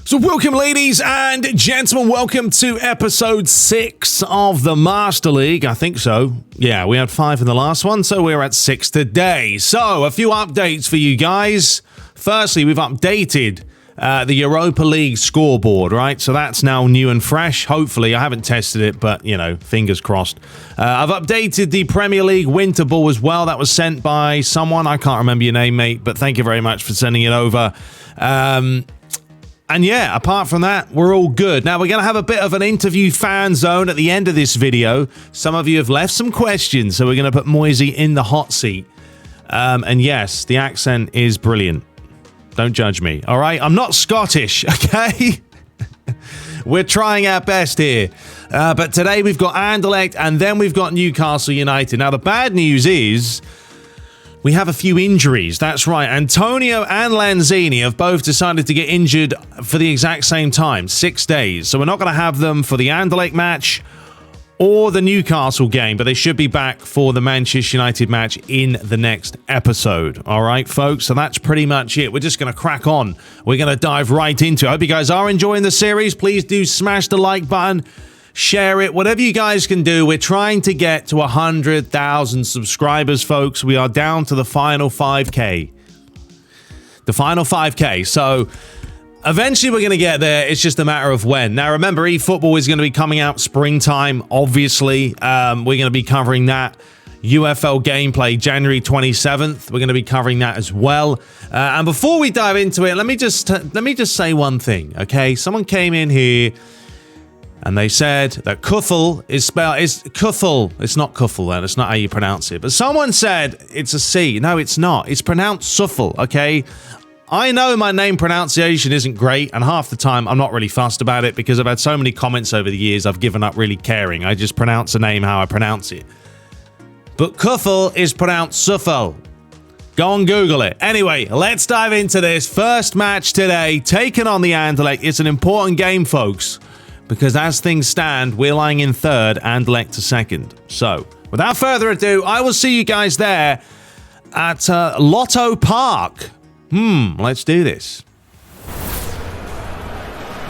So welcome, ladies and gentlemen, welcome to episode 6 of the Master League. I think so. Yeah, we had 5 in the last one, so we're at 6 today. So, a few updates for you guys. Firstly, we've updated the Europa League scoreboard, right? So that's now new and fresh, hopefully. I haven't tested it, but, you know, fingers crossed. I've updated the Premier League Winter Ball as well. That was sent by someone. I can't remember your name, mate, but thank you very much for sending it over. And yeah, apart from that, we're all good. Now, we're going to have a bit of an interview fan zone at the end of this video. Some of you have left some questions, so we're going to put Moisey in the hot seat. And yes, the accent is brilliant. Don't judge me, all right? I'm not Scottish, okay? We're trying our best here. But today we've got Anderlecht, and then we've got Newcastle United. Now, the bad news is we have a few injuries. That's right. Antonio and Lanzini have both decided to get injured for the exact same time, 6 days. So we're not going to have them for the Anderlecht match or the Newcastle game, but they should be back for the Manchester United match in the next episode. All right, folks? So that's pretty much it. We're just going to crack on. We're going to dive right into it. I hope you guys are enjoying the series. Please do smash the like button. Share it, whatever you guys can do. We're trying to get to 100,000 subscribers, folks. We are down to the final 5K. The final 5K. So eventually we're going to get there. It's just a matter of when. Now, remember, eFootball is going to be coming out springtime, obviously. We're going to be covering that. UFL gameplay, January 27th. We're going to be covering that as well. And before we dive into it, let me just say one thing, okay? Someone came in here and they said that Kuffel is spelled, Kuffel. It's not Kuffel then, it's not how you pronounce it. But someone said it's a C. No, it's not. It's pronounced Suffel, okay? I know my name pronunciation isn't great, and half the time I'm not really fussed about it because I've had so many comments over the years I've given up really caring. I just pronounce a name how I pronounce it. But Kuffel is pronounced Suffel. Go and Google it. Anyway, let's dive into this. First match today, taking on the Anderlecht. It's an important game, folks, because as things stand, we're lying in third, Anderlecht to second. So, without further ado, I will see you guys there at Lotto Park. Let's do this.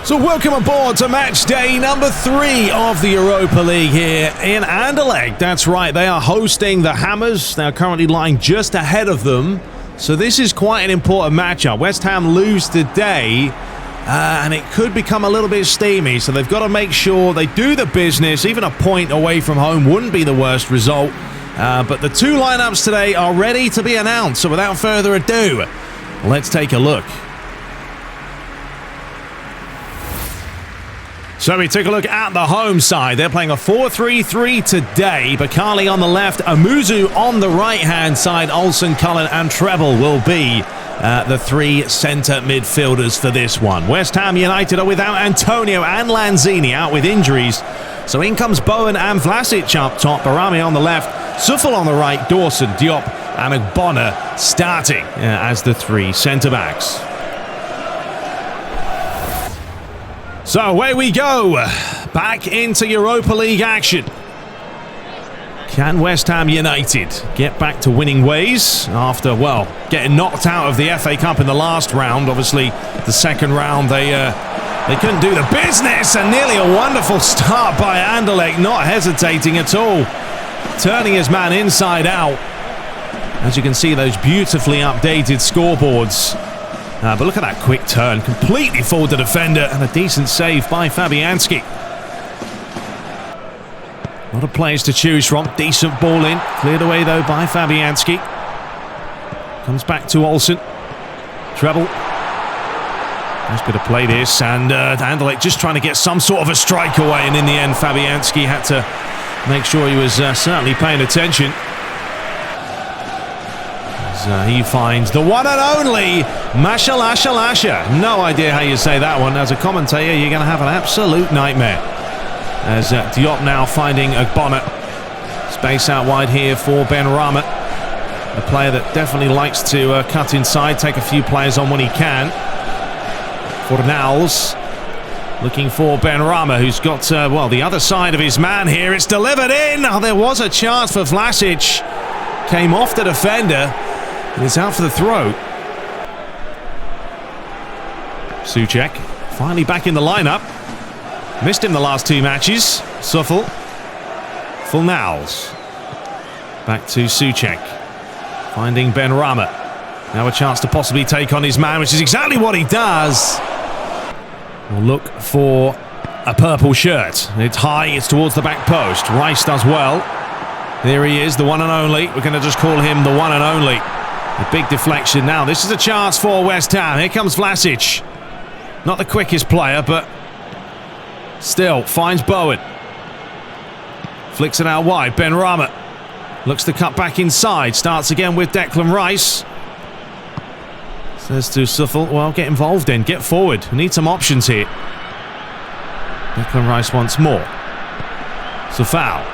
So, welcome aboard to match day number 3 of the Europa League here in Anderlecht. That's right, they are hosting the Hammers. They're currently lying just ahead of them. So, this is quite an important matchup. West Ham lose today, and it could become a little bit steamy, so they've got to make sure they do the business. Even a point away from home wouldn't be the worst result. But the 2 lineups today are ready to be announced, so without further ado, let's take a look. So we take a look at the home side. They're playing a 4-3-3 today. Bakali on the left, Amuzu on the right-hand side. Olsen, Cullen and Treble will be the 3 centre midfielders for this one. West Ham United are without Antonio and Lanzini out with injuries. So in comes Bowen and Vlasic up top. Barami on the left, Suffel on the right, Dawson, Diop and Agbona starting as the 3 centre-backs. So away we go, back into Europa League action. Can West Ham United get back to winning ways after, well, getting knocked out of the FA Cup in the last round? Obviously, the second round, they couldn't do the business, and nearly a wonderful start by Anderlecht, not hesitating at all, turning his man inside out. As you can see, those beautifully updated scoreboards. But look at that quick turn, completely fooled the defender, and a decent save by Fabianski. A lot of players to choose from. Decent ball in. Cleared away, though, by Fabianski. Comes back to Olsen. Treble. Nice bit of play this. And Anderlecht just trying to get some sort of a strike away. And in the end, Fabianski had to make sure he was certainly paying attention. As he finds the one and only Mashalashalasha. No idea how you say that one. As a commentator, you're going to have an absolute nightmare. As Diop now finding Agbona. Space out wide here for Ben Rama. A player that definitely likes to cut inside, take a few players on when he can. Fornals looking for Ben Rama, who's got, well, the other side of his man here. It's delivered in. Oh, there was a chance for Vlasic. Came off the defender. And it's out for the throw. Souček Finally back in the lineup. Missed him the last 2 matches. Suffel. Fulnals. Back to Souček. Finding Ben Rama. Now a chance to possibly take on his man, which is exactly what he does. We'll look for a purple shirt. It's high, it's towards the back post. Rice does well. There he is, the one and only. We're going to just call him the one and only. A big deflection now. This is a chance for West Ham. Here comes Vlasic. Not the quickest player, but still finds Bowen. Flicks it out wide. Ben Rama looks to cut back inside. Starts again with Declan Rice. Says to Suffel, well, get involved then. Get forward. We need some options here. Declan Rice once more. Safal.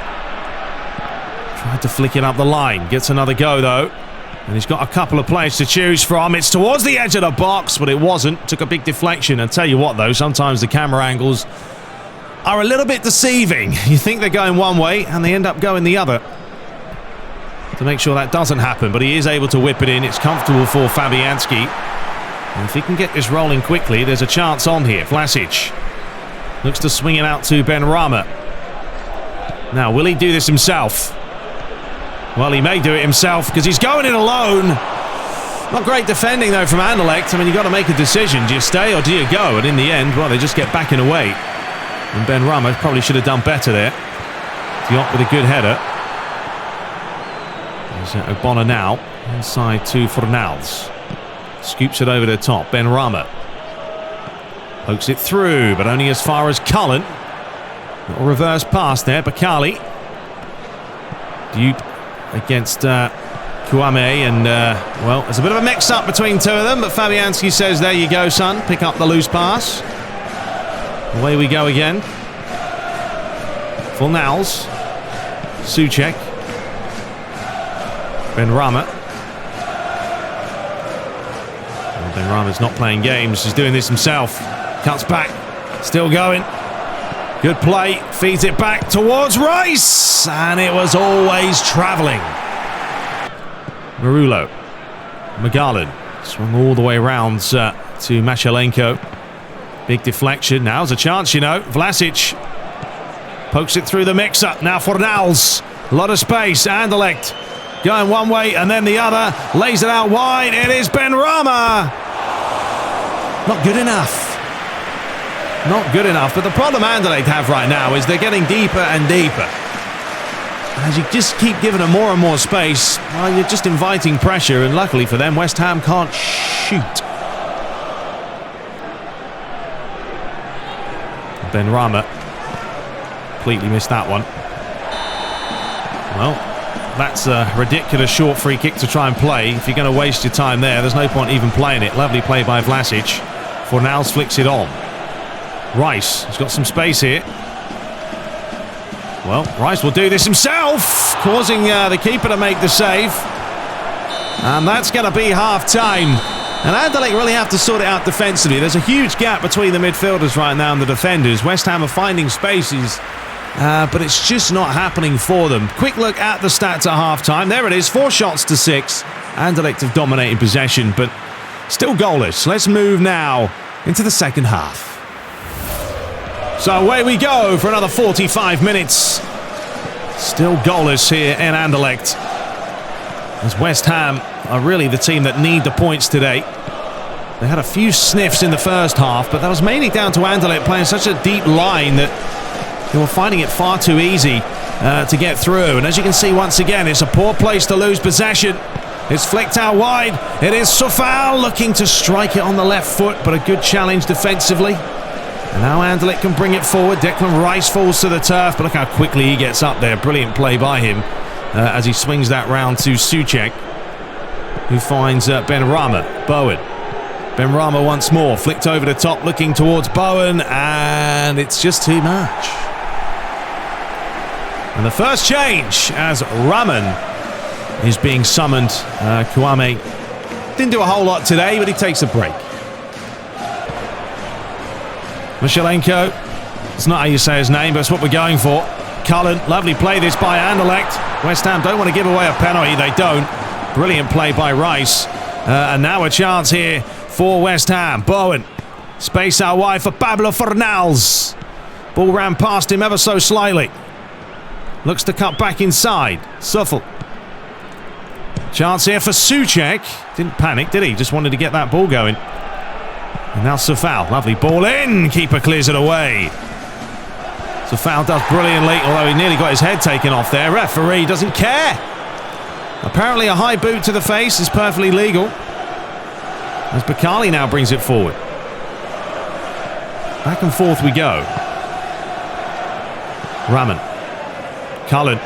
Tried to flick it up the line. Gets another go, though. And he's got a couple of players to choose from. It's towards the edge of the box, but it wasn't. Took a big deflection. And tell you what, though, sometimes the camera angles are a little bit deceiving. You think they're going one way, and they end up going the other. To make sure that doesn't happen, but he is able to whip it in. It's comfortable for Fabianski. And if he can get this rolling quickly, there's a chance on here. Vlasic looks to swing it out to Ben Rama. Now, will he do this himself? Well, he may do it himself because he's going in alone. Not great defending, though, from Anderlecht. I mean, you've got to make a decision. Do you stay or do you go? And in the end, well, they just get backing away. And Ben Rama probably should have done better there. Diop with a good header. There's Ogbonna now. Inside to Fornals. Scoops it over the top. Ben Rama. Pokes it through, but only as far as Cullen. Little reverse pass there. Bakali. Diop against Kwame. And, well, there's a bit of a mix-up between two of them, but Fabianski says, there you go, son. Pick up the loose pass. Away we go again. Fornals. Souček. Ben Rama. Well, Ben Rama's not playing games. He's doing this himself. Cuts back. Still going. Good play. Feeds it back towards Rice. And it was always travelling. Marulo. Magallan. Swung all the way around to Mashalenko. Big deflection. Now's a chance, you know. Vlasic pokes it through the mix-up. Now Fornals. A lot of space. Anderlecht going one way and then the other. Lays it out wide. It is Ben Rama. Not good enough. Not good enough. But the problem Anderlecht have right now is they're getting deeper and deeper. As you just keep giving them more and more space, well, you're just inviting pressure. And luckily for them, West Ham can't shoot. Ben Rama completely missed that one. Well, that's a ridiculous short free kick to try and play. If you're going to waste your time there's no point even playing it. Lovely play by Vlasic. Fornals flicks it on. Rice has got some space here. Well, Rice will do this himself, causing the keeper to make the save. And that's going to be half-time. And Anderlecht really have to sort it out defensively. There's a huge gap between the midfielders right now and the defenders. West Ham are finding spaces, but it's just not happening for them. Quick look at the stats at half-time. There it is, 4 shots to 6. Anderlecht have dominated possession, but still goalless. Let's move now into the second half. So away we go for another 45 minutes. Still goalless here in Anderlecht. As West Ham are really the team that need the points today. They had a few sniffs in the first half, but that was mainly down to Anderlecht playing such a deep line that they were finding it far too easy to get through. And as you can see once again, it's a poor place to lose possession. It's flicked out wide. It is Safal looking to strike it on the left foot, but a good challenge defensively. And now Anderlecht can bring it forward. Declan Rice falls to the turf, but look how quickly he gets up there. Brilliant play by him as he swings that round to Souček, who finds Ben Rama. Bowen. Ben Rama once more. Flicked over the top, looking towards Bowen, and it's just too much. And the first change as Raman is being summoned. Kwame didn't do a whole lot today, but he takes a break. Mashalenko, it's not how you say his name, but it's what we're going for. Cullen, lovely play this by Anderlecht. West Ham don't want to give away a penalty, they don't. Brilliant play by Rice. And now a chance here for West Ham. Bowen Space out wide for Pablo Fornals. Ball ran past him ever so slightly. Looks to cut back inside. Suffel. Chance here for Souček. Didn't panic, did he? Just wanted to get that ball going. And now Safal. Lovely ball in. Keeper clears it away. Safal does brilliantly, although he nearly got his head taken off there. Referee doesn't care. Apparently a high boot to the face is perfectly legal. As Bakali now brings it forward. Back and forth we go. Raman. Cullen.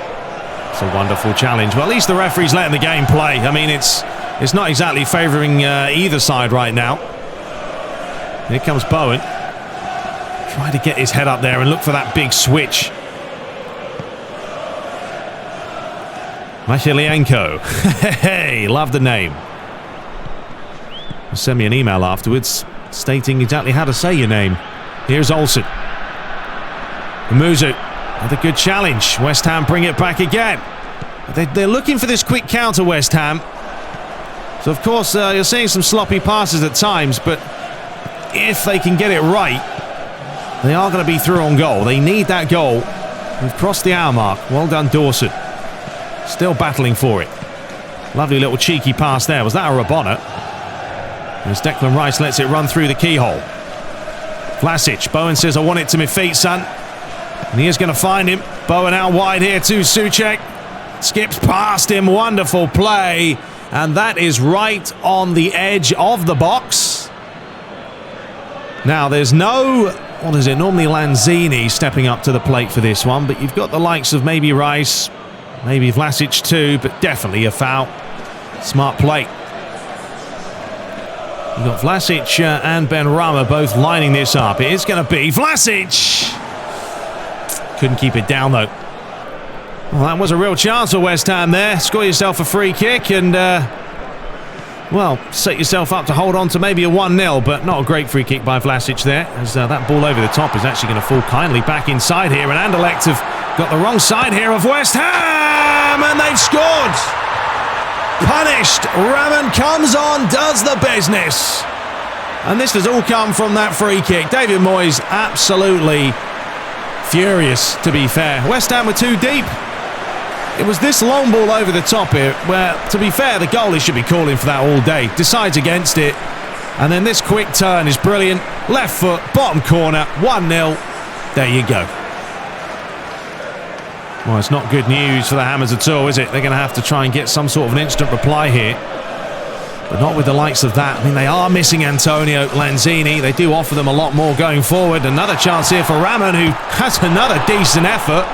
It's a wonderful challenge. Well, at least the referee's letting the game play. I mean, it's not exactly favouring either side right now. Here comes Bowen. Try to get his head up there and look for that big switch. Mashelienko. Hey, love the name. Send me an email afterwards stating exactly how to say your name. Here's Olsen. Muzu. Another good challenge. West Ham bring it back again. They're looking for this quick counter, West Ham. So, of course, you're seeing some sloppy passes at times, but if they can get it right, they are going to be through on goal. They need that goal. We've crossed the hour mark. Well done, Dawson. Still battling for it. Lovely little cheeky pass there. Was that a Rabona? As Declan Rice lets it run through the keyhole. Vlasic. Bowen says, I want it to my feet, son. And he is going to find him. Bowen out wide here to Souček. Skips past him. Wonderful play. And that is right on the edge of the box. Now, there's no... What is it? Normally Lanzini stepping up to the plate for this one. But you've got the likes of maybe Rice, maybe Vlasic too, but definitely a foul. Smart play. You've got Vlasic and Benrahma both lining this up. It is going to be Vlasic. Couldn't keep it down, though. Well, that was a real chance for West Ham there. Score yourself a free kick and, well, set yourself up to hold on to maybe a 1-0, but not a great free kick by Vlasic there, as that ball over the top is actually going to fall kindly back inside here, and Anderlecht have got the wrong side here of West Ham, and they've scored! Punished. Raman comes on, does the business. And this has all come from that free kick. David Moyes absolutely furious, to be fair. West Ham were too deep. It was this long ball over the top here where, to be fair, the goalie should be calling for that all day. Decides against it. And then this quick turn is brilliant. Left foot, bottom corner, 1-0. There you go. Well, it's not good news for the Hammers at all, is it? They're going to have to try and get some sort of an instant reply here. But not with the likes of that. I mean, they are missing Antonio Lanzini. They do offer them a lot more going forward. Another chance here for Raman, who has another decent effort,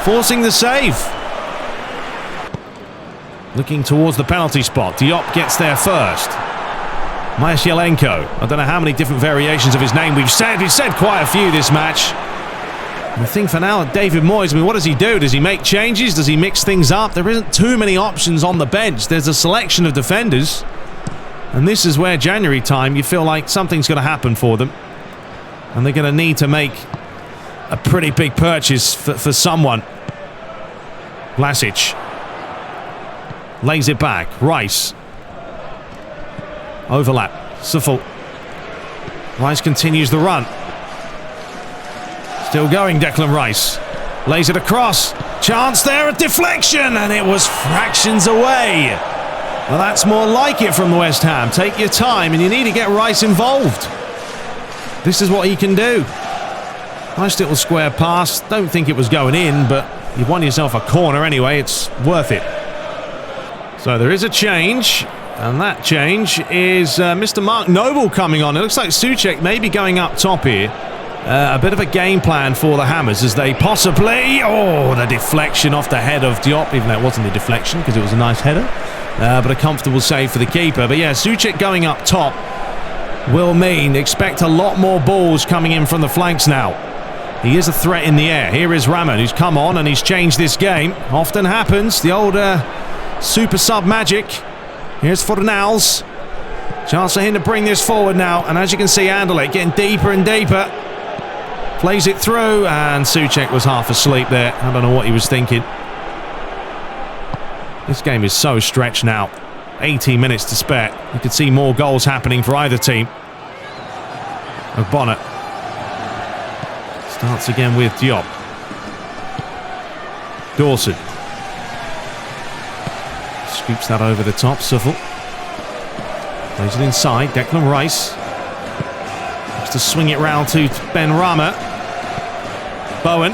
forcing the save. Looking towards the penalty spot. Diop gets there first. Mashielenko. I don't know how many different variations of his name we've said. We've said quite a few this match. And the thing for now, David Moyes, I mean, what does he do? Does he make changes? Does he mix things up? There isn't too many options on the bench. There's a selection of defenders. And this is where January time, you feel like something's going to happen for them. And they're going to need to make a pretty big purchase for someone. Vlasic. Lays it back. Rice. Overlap. Suffel. Rice continues the run. Still going, Declan Rice. Lays it across. Chance there, a deflection, and it was fractions away. Well, that's more like it from West Ham. Take your time, and you need to get Rice involved. This is what he can do. Nice little square pass. Don't think it was going in, but you've won yourself a corner anyway. It's worth it. So there is a change, and that change is Mr. Mark Noble coming on. It looks like Souček may be going up top here. A bit of a game plan for the Hammers as they possibly... Oh, the deflection off the head of Diop, even though it wasn't a deflection because it was a nice header. But a comfortable save for the keeper. But yeah, Souček going up top will mean expect a lot more balls coming in from the flanks now. He is a threat in the air. Here is Raman, who's come on and he's changed this game. Often happens. The old super sub magic. Here's Fornals. Chance for him to bring this forward now. And as you can see, Anderlecht getting deeper and deeper. Plays it through, and Souček was half asleep there. I don't know what he was thinking. This game is so stretched now. 18 minutes to spare. You could see more goals happening for either team. Ogbonna. Starts again with Diop. Dawson. Scoops that over the top. Suffle. Plays it inside. Declan Rice. Looks to swing it round to Ben Rama. Bowen.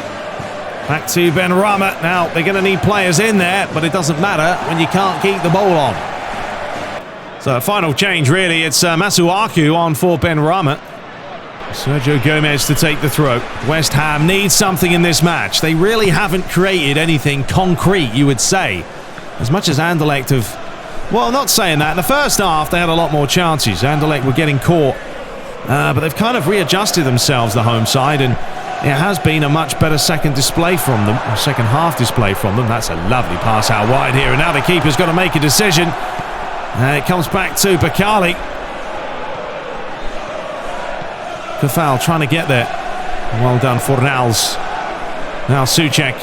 Back to Ben Rama. Now, they're going to need players in there, but it doesn't matter when you can't keep the ball on. So, final change, really. It's Masuaku on for Ben Rama. Sergio Gomez to take the throw. West Ham needs something in this match. They really haven't created anything concrete, you would say. As much as Anderlecht have... Well, not saying that. In the first half, they had a lot more chances. Anderlecht were getting caught. But they've kind of readjusted themselves, the home side, and it has been a much better second display from them, or second half display from them. That's a lovely pass out wide here, and now the keeper's got to make a decision. It comes back to Bakali. Kafal trying to get there. Well done, Fornals. Now Souček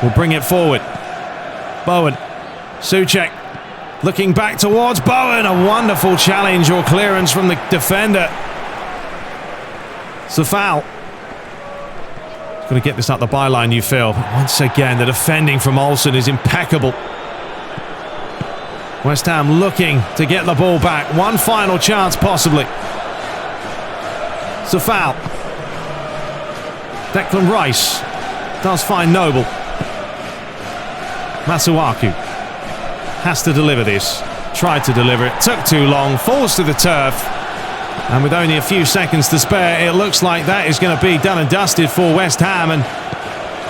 will bring it forward. Bowen. Souček looking back towards Bowen. A wonderful challenge or clearance from the defender. Safal. Going to get this up the byline, you feel. But once again, the defending from Olsen is impeccable. West Ham looking to get the ball back. One final chance, possibly. Safal. Declan Rice does find Noble. Masuaku has to deliver this. Tried to deliver it. Took too long. Falls to the turf. And with only a few seconds to spare, it looks like that is going to be done and dusted for West Ham. And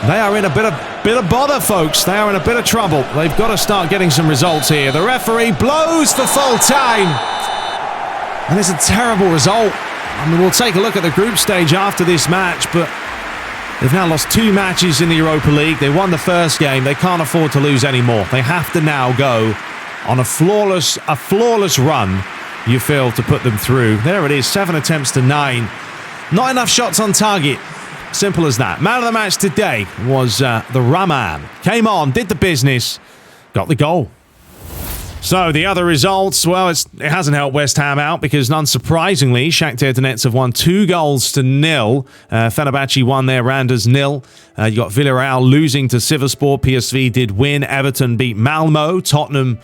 they are in a bit of bother, folks. They are in a bit of trouble. They've got to start getting some results here. The referee blows for full time. And it's a terrible result. I mean, we'll take a look at the group stage after this match, but they've now lost 2 matches in the Europa League. They won the first game. They can't afford to lose any more. They have to now go on a flawless run, you feel, to put them through. There it is, 7 attempts to 9. Not enough shots on target. Simple as that. Man of the match today was the Rahman. Came on, did the business, got the goal. So the other results, well, it hasn't helped West Ham out because, unsurprisingly, Shakhtar Donetsk have won 2-0. Fenerbahce won their Randers 0. You got Villarreal losing to Sivasspor. PSV did win. Everton beat Malmo. Tottenham,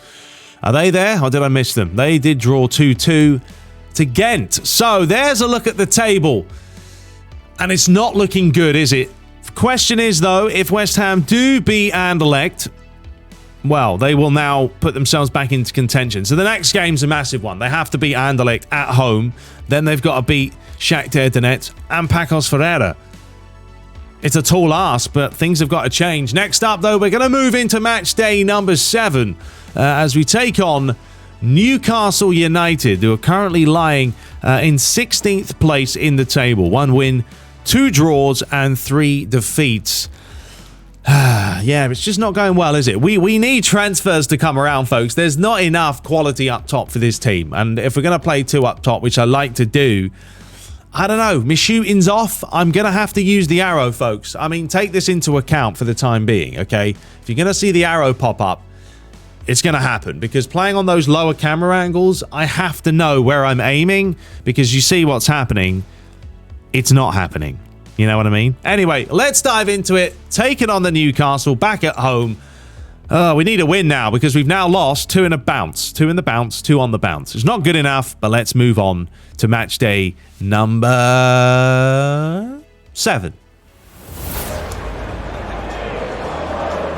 are they there or did I miss them? They did draw 2-2 to Ghent. So there's a look at the table. And it's not looking good, is it? Question is, though, if West Ham do beat Anderlecht, well, they will now put themselves back into contention. So the next game's a massive one. They have to beat Anderlecht at home. Then they've got to beat Shakhtar Donetsk and Pacos Ferreira. It's a tall ask, but things have got to change. Next up, though, we're going to move into match day number 7 as we take on Newcastle United, who are currently lying in 16th place in the table. 1 win, 2 draws, and 3 defeats. Yeah, it's just not going well, is it? We need transfers to come around, folks. There's not enough quality up top for this team. And if we're going to play 2 up top, which I like to do, I don't know. My shooting's off. I'm going to have to use the arrow, folks. I mean, take this into account for the time being, okay? If you're going to see the arrow pop up, it's going to happen. Because playing on those lower camera angles, I have to know where I'm aiming. Because you see what's happening. It's not happening. You know what I mean? Anyway, let's dive into it. Taking on the Newcastle back at home. We need a win now because we've now lost 2 in a bounce. 2 in the bounce, 2 on the bounce. It's not good enough, but let's move on to match day number 7.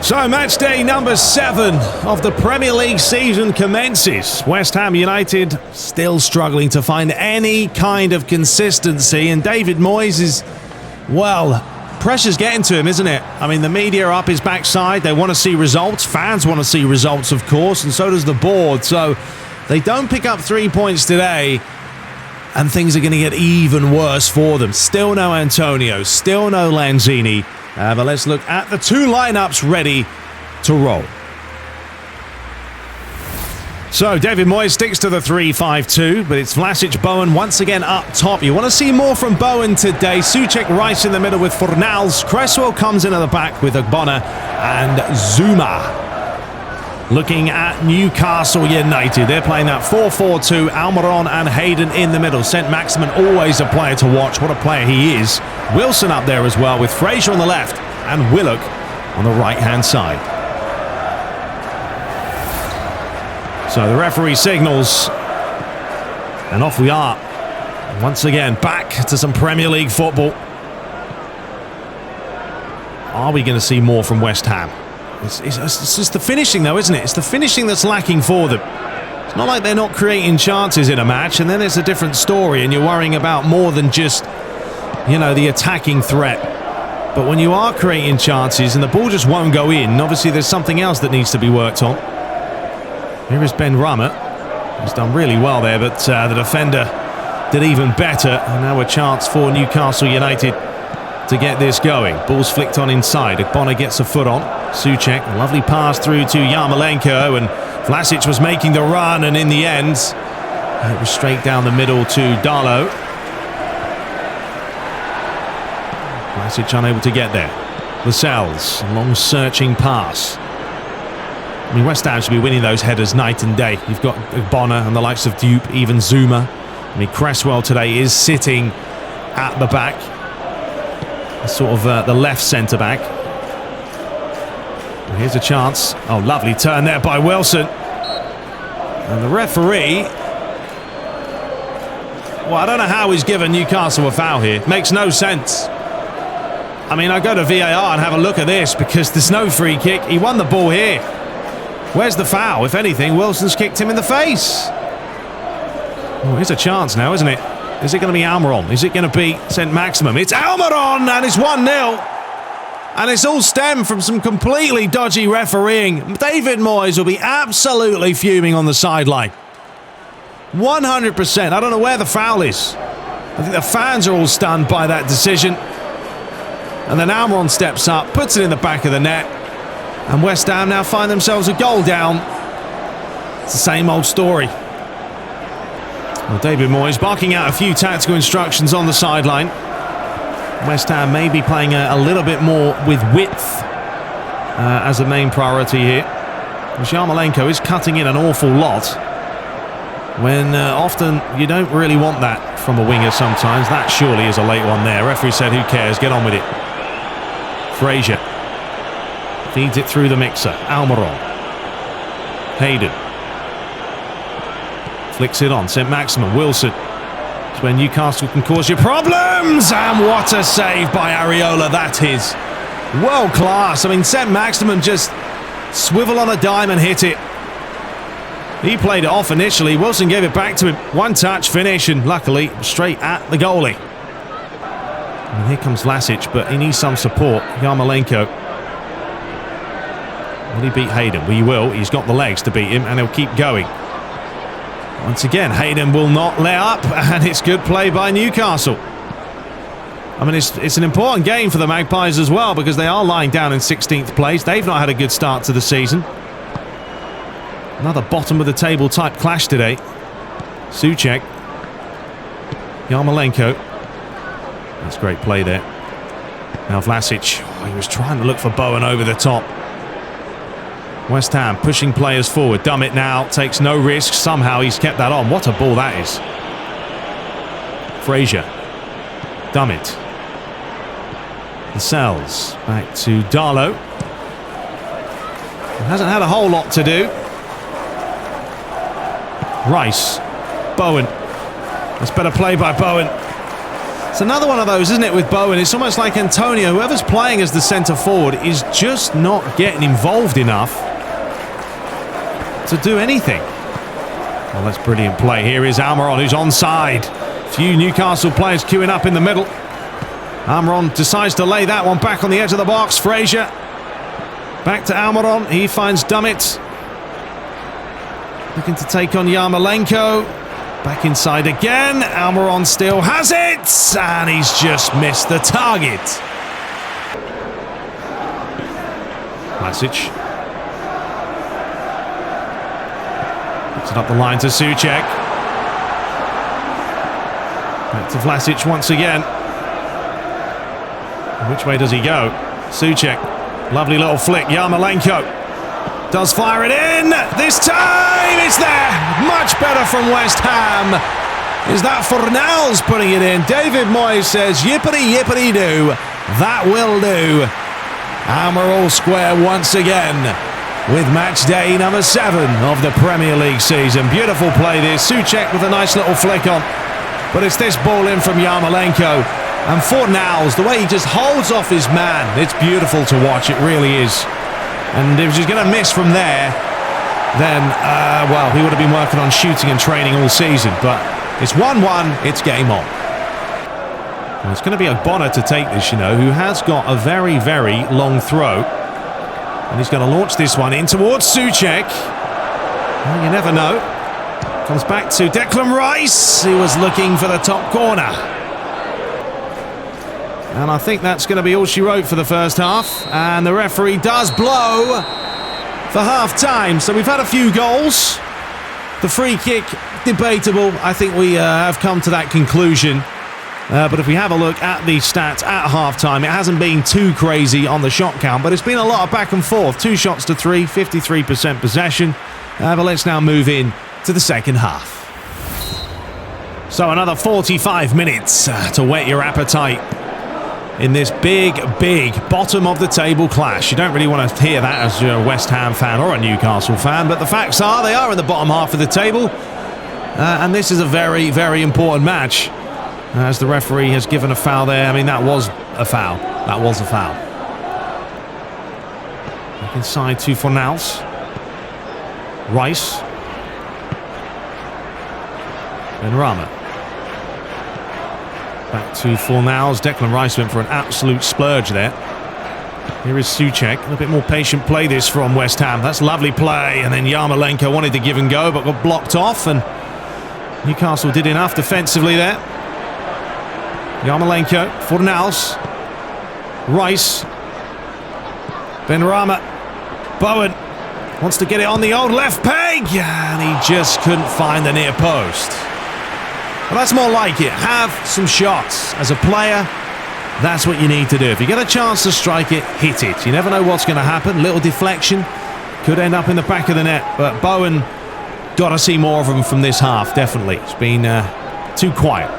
So match day number 7 of the Premier League season commences. West Ham United still struggling to find any kind of consistency, and David Moyes is... well, pressure's getting to him, isn't it? I mean, the media are up his backside. They want to see results. Fans want to see results, of course, and so does the board. So they don't pick up 3 points today, and things are going to get even worse for them. Still no Antonio, still no Lanzini. But let's look at the 2 lineups ready to roll. So David Moyes sticks to the 3-5-2, but it's Vlasic, Bowen once again up top. You want to see more from Bowen today. Souček, Rice in the middle with Fornals. Cresswell comes in at the back with Ogbonna and Zuma. Looking at Newcastle United, they're playing that 4-4-2, Almiron and Hayden in the middle. St. Maximin, always a player to watch. What a player he is. Wilson up there as well, with Fraser on the left and Willock on the right-hand side. So the referee signals, and off we are. Once again, back to some Premier League football. Are we going to see more from West Ham? It's just the finishing, though, isn't it? It's the finishing that's lacking for them. It's not like they're not creating chances in a match, and then it's a different story, and you're worrying about more than just, you know, the attacking threat. But when you are creating chances and the ball just won't go in, obviously there's something else that needs to be worked on. Here is Ben Rummer. He's done really well there, but the defender did even better. And now a chance for Newcastle United to get this going. Ball's flicked on inside. Bonner gets a foot on. Souček, a lovely pass through to Yarmolenko, and Vlasic was making the run, and in the end, it was straight down the middle to Darlow. Vlasic unable to get there. Lascelles, a long searching pass. I mean, West Ham should be winning those headers night and day. You've got Bonner and the likes of Dupe, even Zuma. I mean, Cresswell today is sitting at the back. Sort of the left centre-back. Here's a chance. Oh, lovely turn there by Wilson. And the referee... well, I don't know how he's given Newcastle a foul here. Makes no sense. I mean, I go to VAR and have a look at this because there's no free kick. He won the ball here. Where's the foul? If anything, Wilson's kicked him in the face. Oh, here's a chance now, isn't it? Is it going to be Almiron? Is it going to be St. Maximin? It's Almiron, and it's 1-0. And it's all stemmed from some completely dodgy refereeing. David Moyes will be absolutely fuming on the sideline. 100%. I don't know where the foul is. I think the fans are all stunned by that decision. And then Almiron steps up, puts it in the back of the net. And West Ham now find themselves a goal down. It's the same old story. Well, David Moyes barking out a few tactical instructions on the sideline. West Ham may be playing a little bit more with width as a main priority here. Yarmolenko is cutting in an awful lot when often you don't really want that from a winger sometimes. That surely is a late one there. Referee said, who cares? Get on with it. Fraser feeds it through the mixer. Almiron. Hayden. Flicks it on. St. Maximin. Wilson. It's where Newcastle can cause you problems. And what a save by Areola. That is world class. I mean, St. Maximin just swivel on a dime and hit it. He played it off initially. Wilson gave it back to him. One touch finish, and luckily straight at the goalie. And here comes Vlasic, but he needs some support. Yarmolenko. Will he beat Hayden? Well, he will. He's got the legs to beat him, and he'll keep going. Once again, Hayden will not let up, and it's good play by Newcastle. I mean, it's an important game for the Magpies as well, because they are lying down in 16th place. They've not had a good start to the season. Another bottom of the table type clash today. Souček. Yarmolenko. That's great play there. Now Vlasic. Oh, he was trying to look for Bowen over the top. West Ham pushing players forward. Dummett now takes no risks. Somehow he's kept that on. What a ball that is. Fraser. Dummett. Lascelles. Back to Darlow. Hasn't had a whole lot to do. Rice. Bowen. That's better play by Bowen. It's another one of those, isn't it, with Bowen? It's almost like Antonio, whoever's playing as the centre forward, is just not getting involved enough to do anything. Well, that's brilliant play. Here is Almiron, who's onside. Few Newcastle players queuing up in the middle. Almiron decides to lay that one back on the edge of the box. Fraser. Back to Almiron. He finds Dummett. Looking to take on Yarmolenko. Back inside again. Almiron still has it. And he's just missed the target. Vlasic. Puts it up the line to Souček. Back to Vlasic once again. And which way does he go? Souček. Lovely little flick. Yarmolenko. Does fire it in. This time it's there. Much better from West Ham. Is that Fornals putting it in? David Moyes says, yippity yippity do. That will do. And we're all square once again with match day number 7 of the Premier League season. Beautiful play this. Souček with a nice little flick on. But it's this ball in from Yarmolenko. And Fornals, the way he just holds off his man, it's beautiful to watch. It really is. And if he's going to miss from there, then, well, he would have been working on shooting and training all season. But it's 1-1. It's game on. Well, it's going to be Ogbonna to take this, you know, who has got a very, very long throw. And he's going to launch this one in towards Souček. Well, you never know. Comes back to Declan Rice, who was looking for the top corner. And I think that's going to be all she wrote for the first half. And the referee does blow for half-time. So we've had a few goals. The free kick, debatable. I think we have come to that conclusion. But if we have a look at the stats at half-time, it hasn't been too crazy on the shot count, but it's been a lot of back and forth. 2 shots to 3, 53% possession. But let's now move in to the second half. So another 45 minutes to whet your appetite in this big, big bottom-of-the-table clash. You don't really want to hear that as a West Ham fan or a Newcastle fan, but the facts are they are in the bottom half of the table. And this is a very, very important match. As the referee has given a foul there. I mean, that was a foul. That was a foul. Back inside to Fornals. Rice. Benrahma. Back to Fornals. Declan Rice went for an absolute splurge there. Here is Souček. A little bit more patient play this from West Ham. That's lovely play. And then Yarmolenko wanted to give and go, but got blocked off. And Newcastle did enough defensively there. Yarmolenko, Fornals, Rice, Benrahma, Bowen wants to get it on the old left peg, and he just couldn't find the near post. Well, that's more like it. Have some shots. As a player, that's what you need to do. If you get a chance to strike it, hit it. You never know what's going to happen. Little deflection could end up in the back of the net, but Bowen, got to see more of him from this half, definitely. It's been too quiet.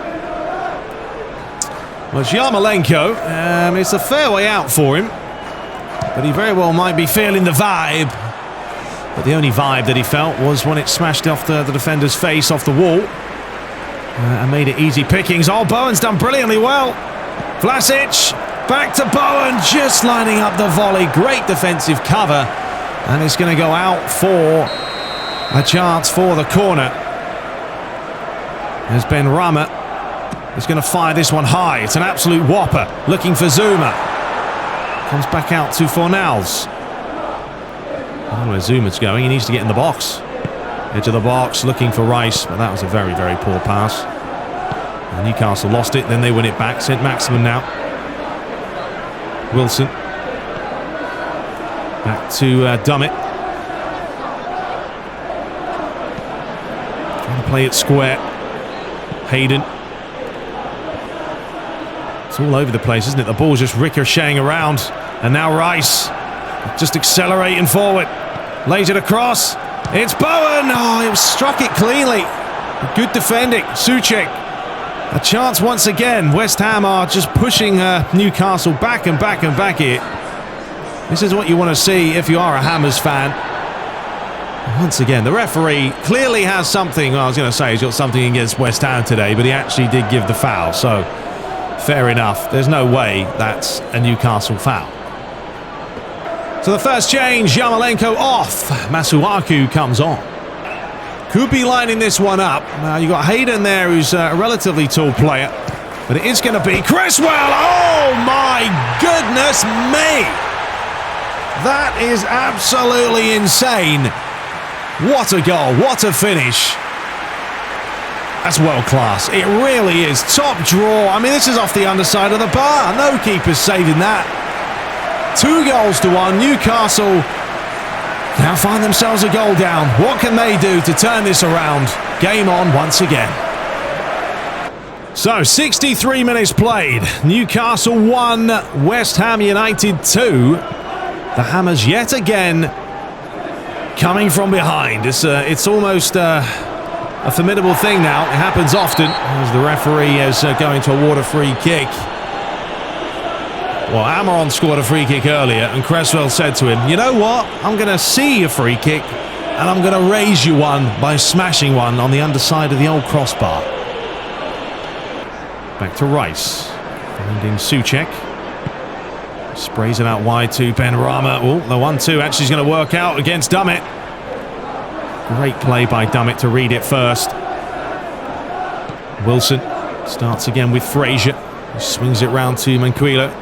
Well, it's Yarmolenko. It's a fair way out for him. But he very well might be feeling the vibe. But the only vibe that he felt was when it smashed off the defender's face off the wall. And made it easy pickings. Oh, Bowen's done brilliantly well. Vlasic, back to Bowen. Just lining up the volley. Great defensive cover. And it's going to go out for a chance for the corner. There's Benrahma. He's going to fire this one high. It's an absolute whopper. Looking for Zuma. Comes back out to Fornals. I don't know where Zuma's going. He needs to get in the box. Edge of the box, looking for Rice. But that was a very, very poor pass. And Newcastle lost it. Then they win it back. St. Maximin now. Wilson. Back to Dummett. Trying to play it square. Hayden. It's all over the place, isn't it? The ball's just ricocheting around. And now Rice just accelerating forward. Lays it across. It's Bowen. Oh, he struck it cleanly. Good defending. Souček. A chance once again. West Ham are just pushing Newcastle back and back and back here. This is what you want to see if you are a Hammers fan. Once again, the referee clearly has something. Well, I was going to say he's got something against West Ham today, but he actually did give the foul. So, fair enough. There's no way that's a Newcastle foul. So the first change, Yarmolenko off. Masuaku comes on. Could be lining this one up. Now you've got Hayden there, who's a relatively tall player. But it is going to be Criswell. Oh my goodness me. That is absolutely insane. What a goal. What a finish. That's world class. It really is. Top draw. I mean, this is off the underside of the bar. No keeper's saving that. 2-1. Newcastle now find themselves a goal down. What can they do to turn this around? Game on once again. So, 63 minutes played. Newcastle 1, West Ham United 2. The Hammers yet again coming from behind. It's almost a formidable thing now. It happens often as the referee is going to award a free kick. Well, Amaron scored a free kick earlier, and Cresswell said to him, you know what? I'm going to see your free kick, and I'm going to raise you one by smashing one on the underside of the old crossbar. Back to Rice. Finding Souček. Sprays it out wide to Ben Rama. Oh, the 1-2 actually is going to work out against Dummett. Great play by Dummett to read it first. Wilson starts again with Frazier. He swings it round to Manquillo.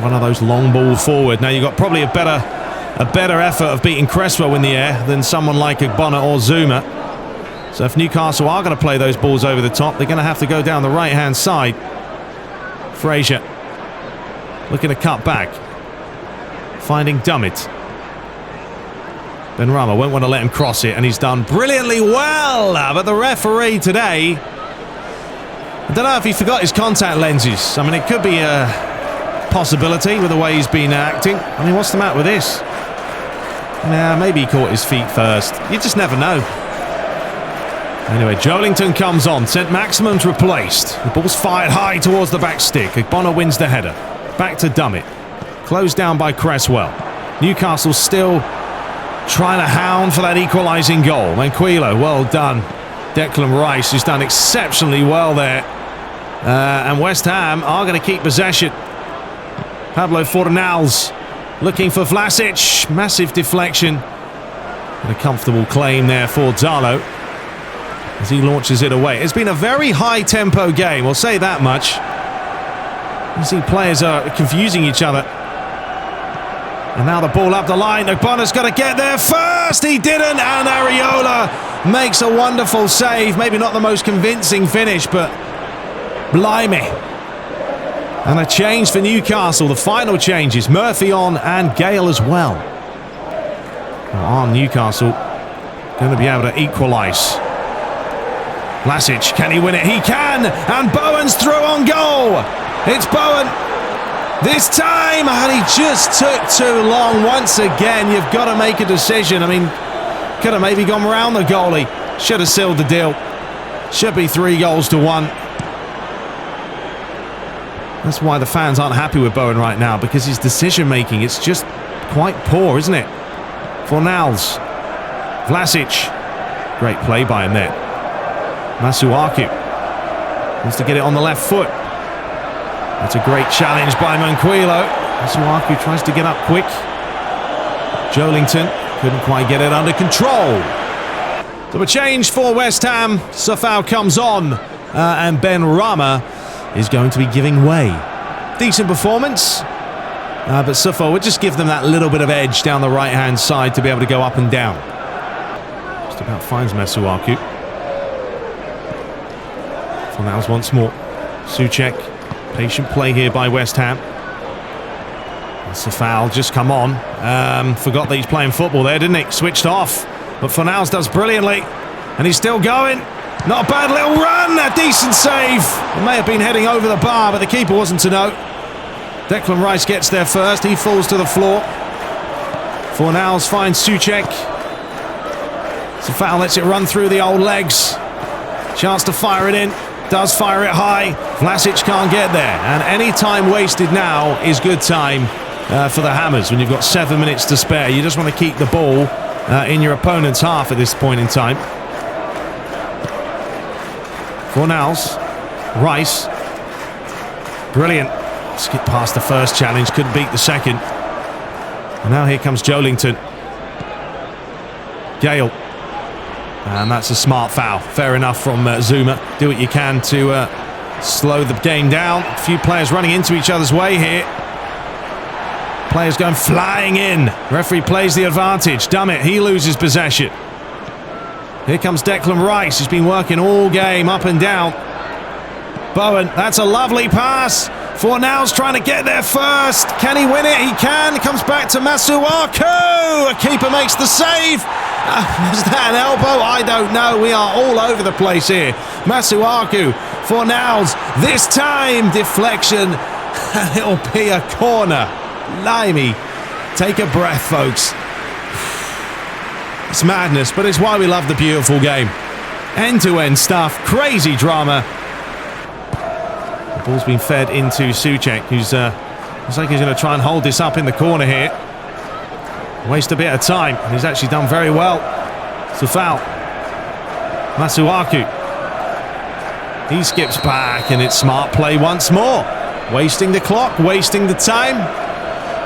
One of those long balls forward. Now you've got probably a better effort of beating Cresswell in the air than someone like Ogbonna or Zuma. So if Newcastle are going to play those balls over the top, they're going to have to go down the right-hand side. Frazier looking to cut back. Finding Dummett. Benrahma won't want to let him cross it, and he's done brilliantly well. But the referee today, I don't know if he forgot his contact lenses. I mean, it could be a possibility with the way he's been acting. I mean, what's the matter with this? Nah, maybe he caught his feet first. You just never know. Anyway, Joelinton comes on. St. Maximum's replaced. The ball's fired high towards the back stick. Ogbonna wins the header. Back to Dummett. Closed down by Cresswell. Newcastle still trying to hound for that equalising goal. Manquillo, well done. Declan Rice, who's done exceptionally well there. And West Ham are going to keep possession. Pablo Fornals looking for Vlasic. Massive deflection. And a comfortable claim there for Darlow as he launches it away. It's been a very high-tempo game, we'll say that much. You see players are confusing each other. And now the ball up the line. Ogbonna's got to get there first. He didn't, and Areola makes a wonderful save. Maybe not the most convincing finish, but blimey. And a change for Newcastle. The final changes. Murphy on and Gale as well. Are Newcastle going to be able to equalise? Vlasic, can he win it? He can! And Bowen's through on goal! It's Bowen this time, and he just took too long once again. You've got to make a decision. I mean, could have maybe gone round the goalie. Should have sealed the deal. Should be 3-1. That's why the fans aren't happy with Bowen right now, because his decision-making, it's just quite poor, isn't it? Fornals. Vlasic. Great play by him there. Masuaku wants to get it on the left foot. That's a great challenge by Manquillo. Masuaku tries to get up quick. Joelinton couldn't quite get it under control. So a change for West Ham. Safau comes on, and Ben Rama is going to be giving way. Decent performance, but Safau would just give them that little bit of edge down the right-hand side to be able to go up and down. Just about finds Masuaku. Fornals once more. Souček. Patient play here by West Ham. Safau just come on. Forgot that he's playing football there, didn't he? Switched off. But Fornals does brilliantly. And he's still going. Not a bad little run. A decent save. It may have been heading over the bar, but the keeper wasn't to know. Declan Rice gets there first. He falls to the floor. Fornals finds Souček. Safau lets it run through the old legs. Chance to fire it in. Does fire it high. Vlasic can't get there. And any time wasted now is good time for the Hammers when you've got 7 minutes to spare. You just want to keep the ball in your opponent's half at this point in time. Fornals. Rice. Brilliant. Skip past the first challenge. Couldn't beat the second. And now here comes Joelinton. Gale. And that's a smart foul. Fair enough from Zuma. Do what you can to slow the game down. A few players running into each other's way here. Players going flying in. Referee plays the advantage. Dummett, he loses possession. Here comes Declan Rice. He's been working all game up and down. Bowen, that's a lovely pass. Fornals trying to get there first. Can he win it? He can. Comes back to Masuaku. A keeper makes the save. Was that an elbow? I don't know. We are all over the place here. Masuaku. Fornals. This time, deflection. And it'll be a corner. Limey. Take a breath, folks. It's madness, but it's why we love the beautiful game. End-to-end stuff, crazy drama. The ball's been fed into Souček, who's looks like he's going to try and hold this up in the corner here. Waste a bit of time. He's actually done very well. It's a foul. Masuaku. He skips back, and it's smart play once more. Wasting the clock, wasting the time.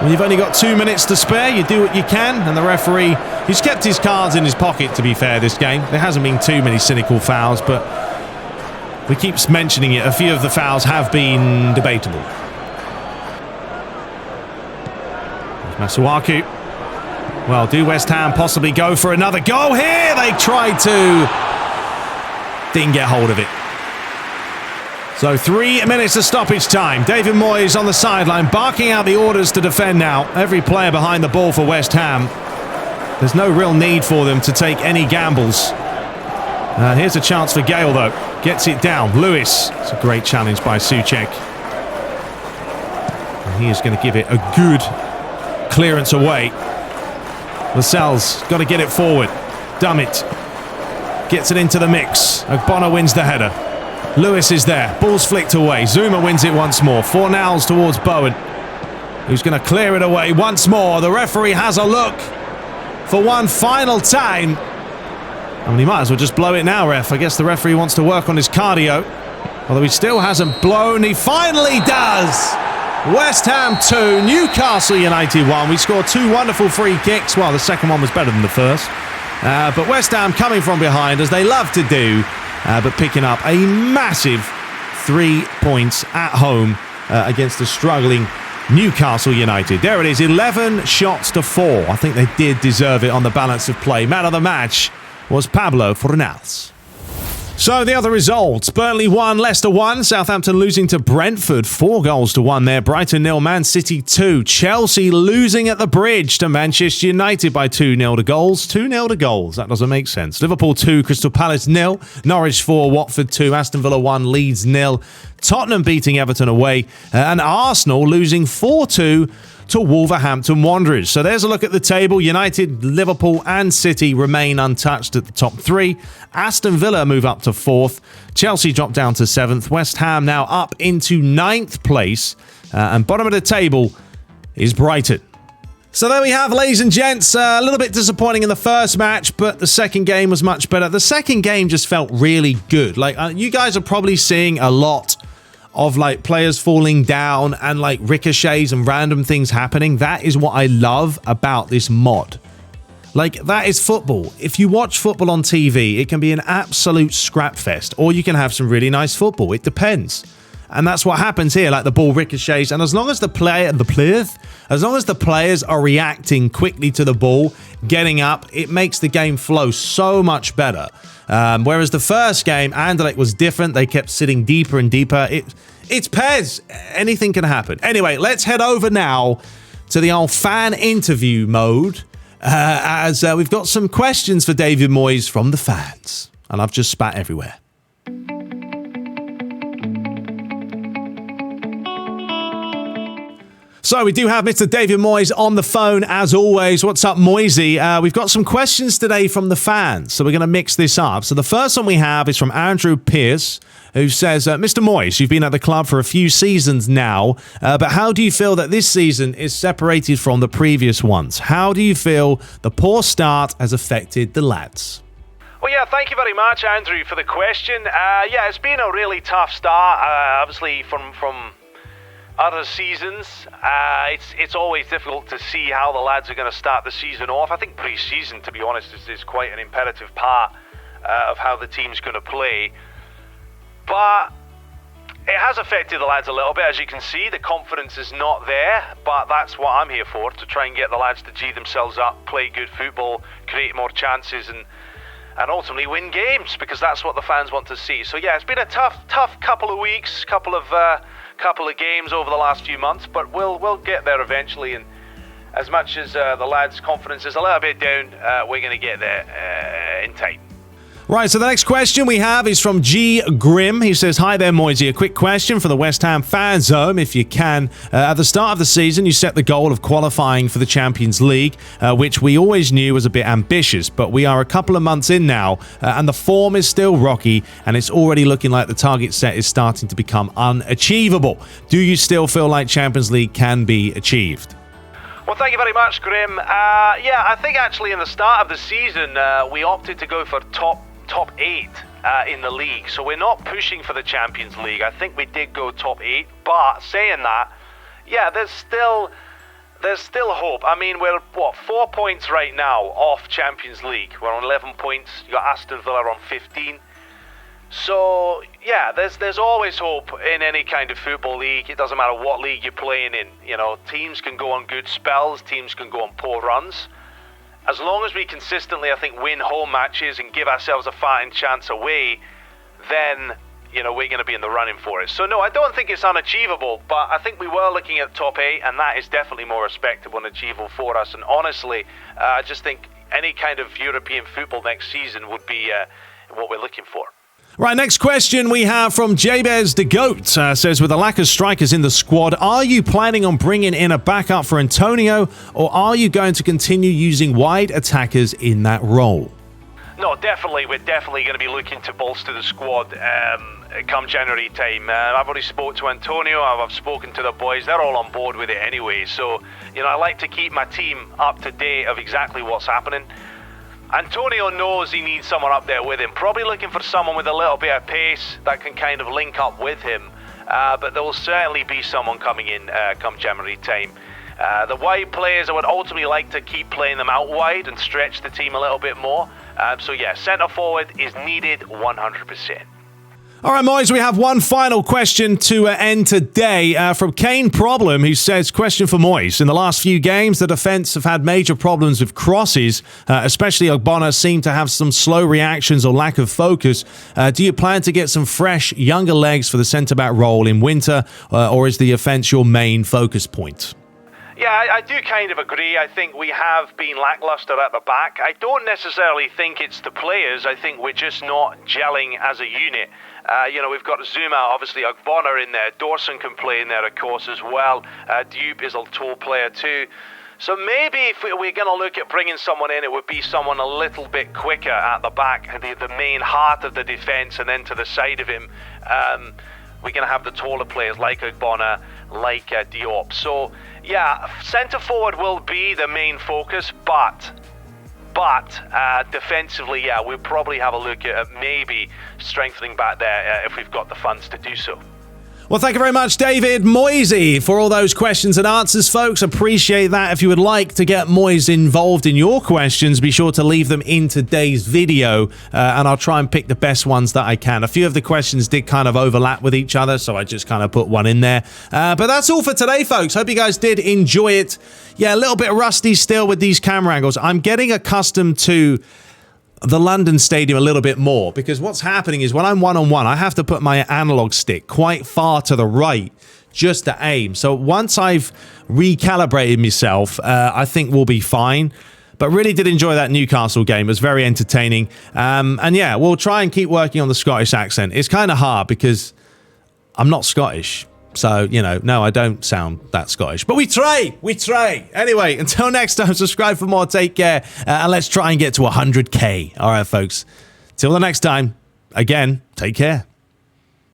When you've only got 2 minutes to spare, you do what you can, and the referee, he's kept his cards in his pocket, to be fair, this game. There hasn't been too many cynical fouls, but we keep mentioning it. A few of the fouls have been debatable. Masuaku. Well, do West Ham possibly go for another goal here? They tried to. Didn't get hold of it. So 3 minutes of stoppage time. David Moyes on the sideline, barking out the orders to defend now. Every player behind the ball for West Ham. There's no real need for them to take any gambles. Here's a chance for Gale, though. Gets it down. Lewis. It's a great challenge by Souček. And he is going to give it a good clearance away. Lascelles got to get it forward. Dummett gets it into the mix. Ogbonna wins the header. Lewis is there. Ball's flicked away. Zuma wins it once more. Fornals towards Bowen, who's going to clear it away once more. The referee has a look for one final time. I mean, he might as well just blow it now, ref. I guess the referee wants to work on his cardio. Although he still hasn't blown. He finally does. West Ham 2, Newcastle United 1. We scored 2 wonderful free kicks. Well, the second one was better than the first. But West Ham coming from behind, as they love to do, but picking up a massive 3 points at home against the struggling Newcastle United. There it is, 11 shots to 4. I think they did deserve it on the balance of play. Man of the match was Pablo Fornals. So the other results: Burnley 1, Leicester 1, Southampton losing to Brentford 4-1 there, Brighton 0, Man City 2, Chelsea losing at the Bridge to Manchester United by 2-0 to goals. 2-0 to goals, that doesn't make sense. Liverpool 2, Crystal Palace 0, Norwich 4, Watford 2, Aston Villa 1, Leeds 0, Tottenham beating Everton away, and Arsenal losing 4-2 to Wolverhampton Wanderers. So there's a look at the table. United, Liverpool and City remain untouched at the top 3. Aston Villa move up to 4th. Chelsea drop down to 7th. West Ham now up into 9th place. And bottom of the table is Brighton. So there we have, ladies and gents. A little bit disappointing in the first match, but the second game was much better. The second game just felt really good. Like, you guys are probably seeing a lot of like players falling down and like ricochets and random things happening. That is what I love about this mod. Like, that is football. If you watch football on TV, it can be an absolute scrap fest, or you can have some really nice football. It depends. And that's what happens here. Like, the ball ricochets, and as long as the players are reacting quickly to the ball, getting up, it makes the game flow so much better. Whereas the first game, Anderlecht was different. They kept sitting deeper and deeper. It's PES. Anything can happen. Anyway, let's head over now to the old fan interview mode, as we've got some questions for David Moyes from the fans. And I've just spat everywhere. So we do have Mr. David Moyes on the phone, as always. What's up, Moisey? We've got some questions today from the fans, so we're going to mix this up. So the first one we have is from Andrew Pierce, who says, Mr. Moyes, you've been at the club for a few seasons now, but how do you feel that this season is separated from the previous ones? How do you feel the poor start has affected the lads? Well, yeah, thank you very much, Andrew, for the question. Yeah, it's been a really tough start, obviously, from other seasons. It's always difficult to see how the lads are going to start the season off. I think pre-season, to be honest, is quite an imperative part of how the team's going to play. But it has affected the lads a little bit. As you can see, the confidence is not there, but that's what I'm here for, to try and get the lads to G themselves up, play good football, create more chances, and ultimately win games, because that's what the fans want to see. So yeah, it's been a tough couple of weeks, couple of games over the last few months, but we'll get there eventually. And as much as the lads' confidence is a little bit down, we're going to get there in time. Right, so the next question we have is from G. Grim. He says, hi there, Moisey. A quick question for the West Ham Fanzone, if you can. At the start of the season, you set the goal of qualifying for the Champions League, which we always knew was a bit ambitious, but we are a couple of months in now, and the form is still rocky, and it's already looking like the target set is starting to become unachievable. Do you still feel like Champions League can be achieved? Well, thank you very much, Graham. Yeah, I think actually in the start of the season, we opted to go for top 8 in the league. So we're not pushing for the Champions League. I think we did go top 8. But saying that, yeah, there's still hope. I mean, we're, 4 points right now off Champions League. We're on 11 points. You got Aston Villa on 15. So, yeah, there's always hope in any kind of football league. It doesn't matter what league you're playing in. You know, teams can go on good spells. Teams can go on poor runs. As long as we consistently, I think, win home matches and give ourselves a fighting chance away, then, you know, we're going to be in the running for it. So, no, I don't think it's unachievable, but I think we were looking at top 8, and that is definitely more respectable and achievable for us. And honestly, I just think any kind of European football next season would be what we're looking for. Right, next question we have from Jabez the Goat. Says, with a lack of strikers in the squad, are you planning on bringing in a backup for Antonio, or are you going to continue using wide attackers in that role? No, definitely. We're definitely going to be looking to bolster the squad come January time. I've already spoke to Antonio. I've spoken to the boys. They're all on board with it anyway. So, you know, I like to keep my team up to date of exactly what's happening. Antonio knows he needs someone up there with him, probably looking for someone with a little bit of pace that can kind of link up with him, but there will certainly be someone coming in come January time. The wide players, I would ultimately like to keep playing them out wide and stretch the team a little bit more, so yeah, centre forward is needed 100%. All right, Moyes, we have one final question to end today from Kane Problem, who says, question for Moyes. In the last few games, the defence have had major problems with crosses, especially Ogbonna seemed to have some slow reactions or lack of focus. Do you plan to get some fresh, younger legs for the centre-back role in winter, or is the offence your main focus point? Yeah, I do kind of agree. I think we have been lacklustre at the back. I don't necessarily think it's the players. I think we're just not gelling as a unit. You know, we've got Zuma, obviously Ogbonna in there. Dawson can play in there, of course, as well. Diop is a tall player too. So maybe if we're going to look at bringing someone in, it would be someone a little bit quicker at the back, the main heart of the defence, and then to the side of him, we're going to have the taller players like Ogbonna, like Diop. So, yeah, centre forward will be the main focus, but defensively, yeah, we'll probably have a look at maybe strengthening back there if we've got the funds to do so. Well, thank you very much, David Moisey, for all those questions and answers, folks. Appreciate that. If you would like to get Moise involved in your questions, be sure to leave them in today's video, and I'll try and pick the best ones that I can. A few of the questions did kind of overlap with each other, so I just kind of put one in there. But that's all for today, folks. Hope you guys did enjoy it. Yeah, a little bit rusty still with these camera angles. I'm getting accustomed to the London Stadium a little bit more, because what's happening is when I'm one-on-one, I have to put my analog stick quite far to the right just to aim. So once I've recalibrated myself, I think we'll be fine. But really did enjoy that Newcastle game. It was very entertaining. And yeah, we'll try and keep working on the Scottish accent. It's kind of hard because I'm not Scottish. So, you know, no, I don't sound that Scottish. But we try. Anyway, until next time, subscribe for more. Take care. And let's try and get to 100K. All right, folks. Till the next time, again, take care.